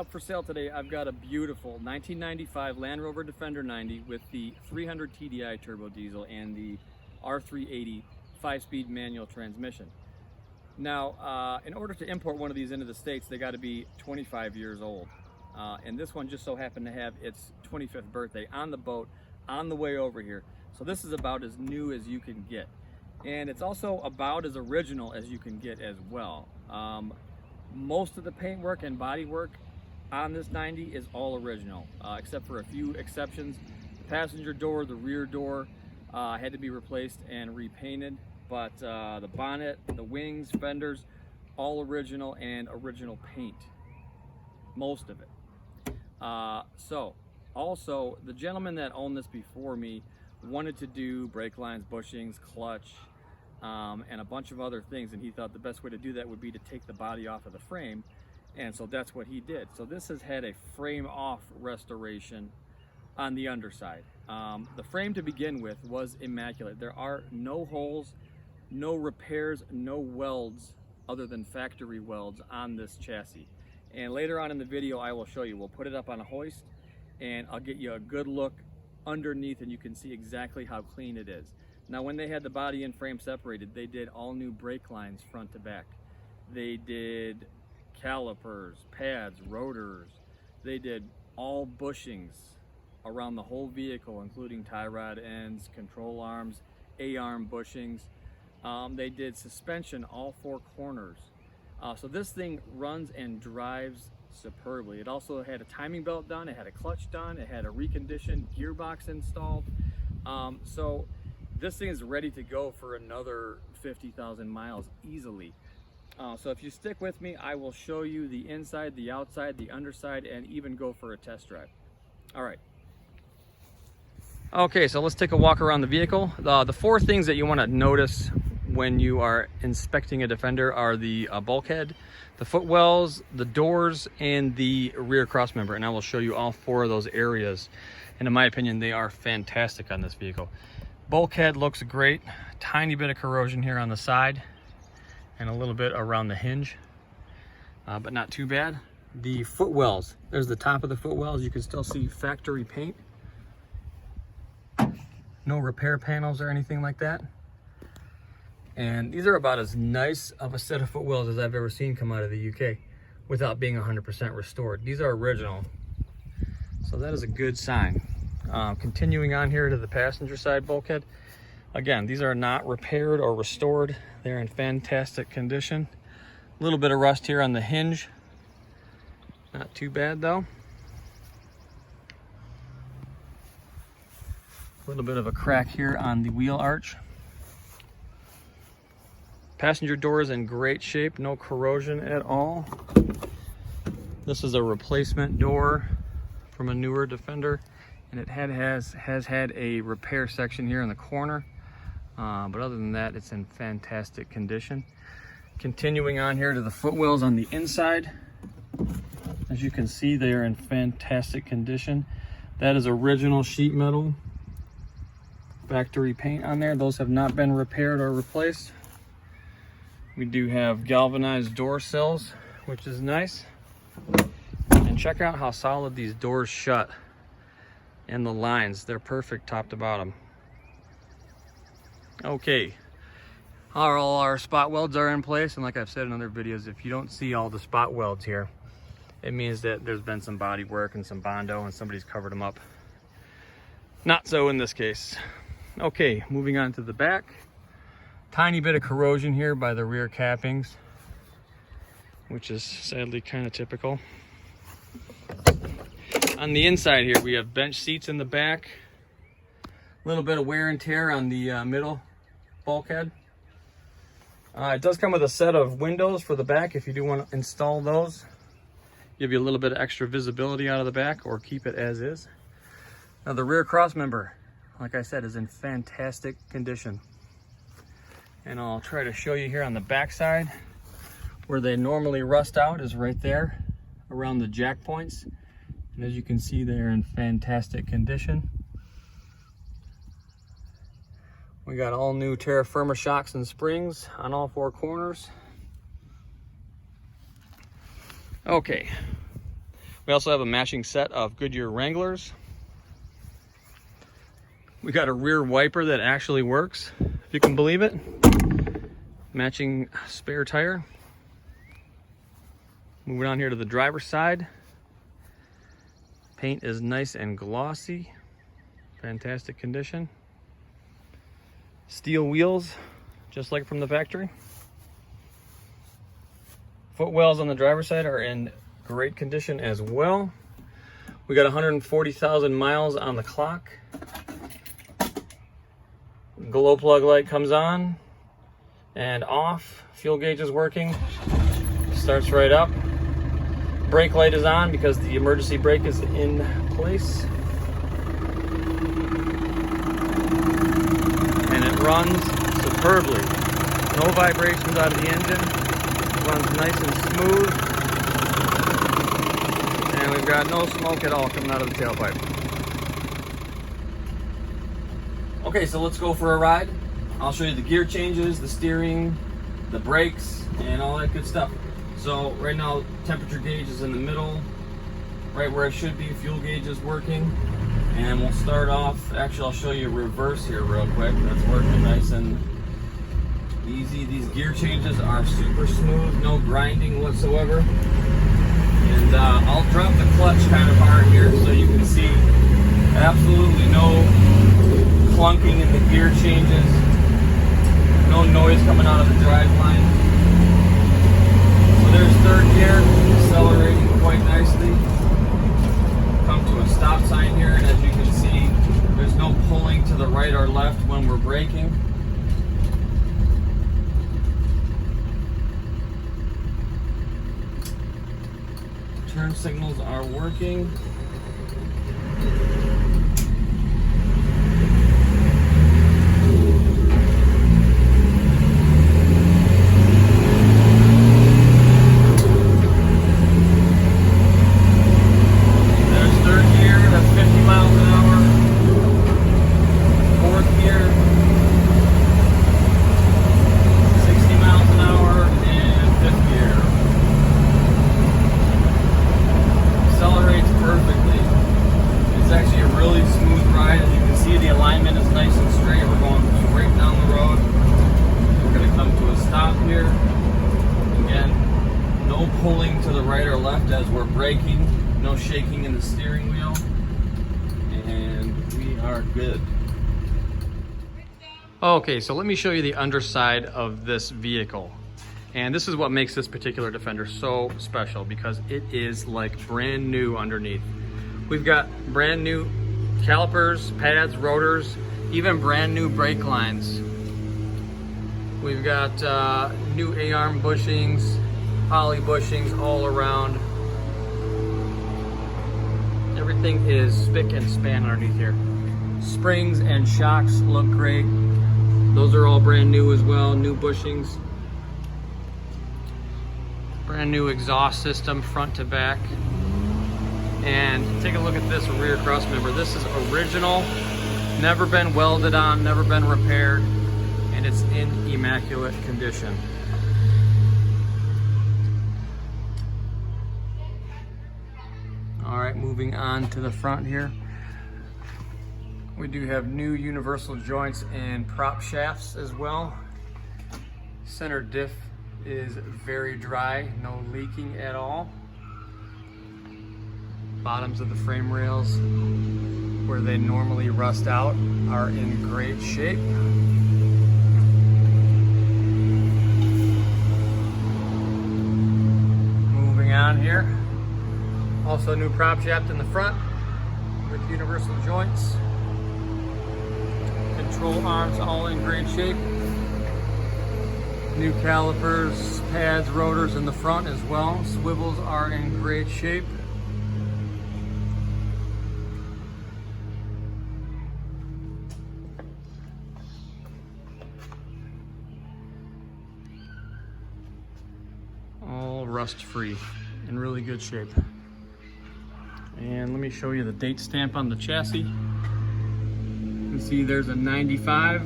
up for sale today, I've got a beautiful 1995 Land Rover Defender 90 with the 300 TDI turbo diesel and the R380 5-speed manual transmission. Now, in order to import one of these into the States, they got to be 25 years old. And this one just so happened to have its 25th birthday on the boat on the way over here. So this is about as new as you can get. And it's also about as original as you can get as well. Most of the paintwork and bodywork on this 90 is all original, except for a few exceptions. The passenger door, the rear door had to be replaced and repainted, but the bonnet, the wings, fenders, all original and original paint, most of it. So also the gentleman that owned this before me wanted to do brake lines, bushings, clutch, and a bunch of other things, and he thought the best way to do that would be to take the body off of the frame, and so that's what he did. So this has had a frame off restoration on the underside. The frame to begin with was immaculate. There are no holes, no repairs, no welds other than factory welds on this chassis. And later on in the video I will show you. We'll put it up on a hoist and I'll get you a good look underneath and you can see exactly how clean it is. Now, when they had the body and frame separated, they did all new brake lines front to back. They did calipers, pads, rotors. They did all bushings around the whole vehicle, including tie rod ends, control arms, A-arm bushings. They did suspension all four corners. So this thing runs and drives superbly. It also had a timing belt done, it had a clutch done, it had a reconditioned gearbox installed. So this thing is ready to go for another 50,000 miles easily. So if you stick with me, I will show you the inside, the outside, the underside, and even go for a test drive. All right. Okay, so let's take a walk around the vehicle. The four things that you want to notice when you are inspecting a Defender are the bulkhead, the footwells, the doors, and the rear crossmember. And I will show you all four of those areas. And in my opinion, they are fantastic on this vehicle. Bulkhead looks great. Tiny bit of corrosion here on the side and a little bit around the hinge, but not too bad. The footwells, there's the top of the footwells. You can still see factory paint. No repair panels or anything like that. And these are about as nice of a set of footwells as I've ever seen come out of the UK without being 100% restored. These are original, so that is a good sign. Continuing on here to the passenger side bulkhead. Again, these are not repaired or restored. They're in fantastic condition. A little bit of rust here on the hinge. Not too bad though. A little bit of a crack here on the wheel arch. Passenger door is in great shape, no corrosion at all. This is a replacement door from a newer Defender, and it has had a repair section here in the corner, but other than that, it's in fantastic condition. Continuing on here to the footwells on the inside, as you can see, they are in fantastic condition. That is original sheet metal, factory paint on there. Those have not been repaired or replaced. We do have galvanized door sills, which is nice. And check out how solid these doors shut. And the lines, they're perfect top to bottom. Okay, all our spot welds are in place, and like I've said in other videos, if you don't see all the spot welds here, it means that there's been some body work and some Bondo and somebody's covered them up. Not so in this case. Okay, moving on to the back. Tiny bit of corrosion here by the rear cappings, which is sadly kind of typical. On the inside here, we have bench seats in the back. A little bit of wear and tear on the middle bulkhead. It does come with a set of windows for the back if you do want to install those. Give you a little bit of extra visibility out of the back, or keep it as is. Now the rear crossmember, like I said, is in fantastic condition. And I'll try to show you here on the back side. Where they normally rust out is right there around the jack points. And as you can see, they're in fantastic condition. We got all new terra firma shocks and springs on all four corners. Okay, We also have a matching set of Goodyear Wranglers. We got a rear wiper that actually works, if you can believe it. Matching spare tire. Moving on here to the driver's side. Paint is nice and glossy. Fantastic condition. Steel wheels, just like from the factory. Footwells on the driver's side are in great condition as well. We got 140,000 miles on the clock. Glow plug light comes on and off. Fuel gauge is working. Starts right up. Brake light is on because the emergency brake is in place. And it runs superbly. No vibrations out of the engine. It runs nice and smooth. And we've got no smoke at all coming out of the tailpipe. Okay, so let's go for a ride. I'll show you the gear changes, the steering, the brakes, and all that good stuff. So right now, temperature gauge is in the middle, right where it should be. Fuel gauge is working. And we'll start off, actually I'll show you reverse here real quick. That's working nice and easy. These gear changes are super smooth, no grinding whatsoever. And I'll drop the clutch kind of hard here so you can see absolutely no clunking in the gear changes, no noise coming out of the drive line. So there's third gear, accelerating quite nicely. Come to a stop sign here, and as you can see, there's no pulling to the right or left when we're braking. Turn signals are working. Pulling to the right or left as we're braking, no shaking in the steering wheel, and we are good. Okay, so let me show you the underside of this vehicle. And this is what makes this particular Defender so special, because it is like brand new underneath. We've got brand new calipers, pads, rotors, even brand new brake lines. We've got new A-arm bushings, poly bushings all around. Everything is spick and span underneath here. Springs and shocks look great. Those are all brand new as well, new bushings. Brand new exhaust system front to back. And take a look at this rear cross member. This is original, never been welded on, never been repaired, and it's in immaculate condition. All right, moving on to the front here. We do have new universal joints and prop shafts as well. Center diff is very dry, no leaking at all. Bottoms of the frame rails, where they normally rust out, are in great shape. Moving on here. Also new prop shaft in the front with universal joints. Control arms all in great shape. New calipers, pads, rotors in the front as well. Swivels are in great shape. All rust free, in really good shape. And let me show you the date stamp on the chassis. You can see there's a 95,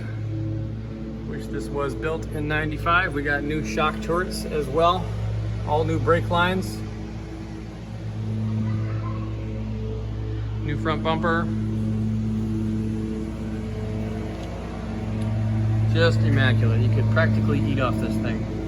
which this was built in 95. We got new shock turrets as well, all new brake lines. New front bumper. Just immaculate. You could practically eat off this thing.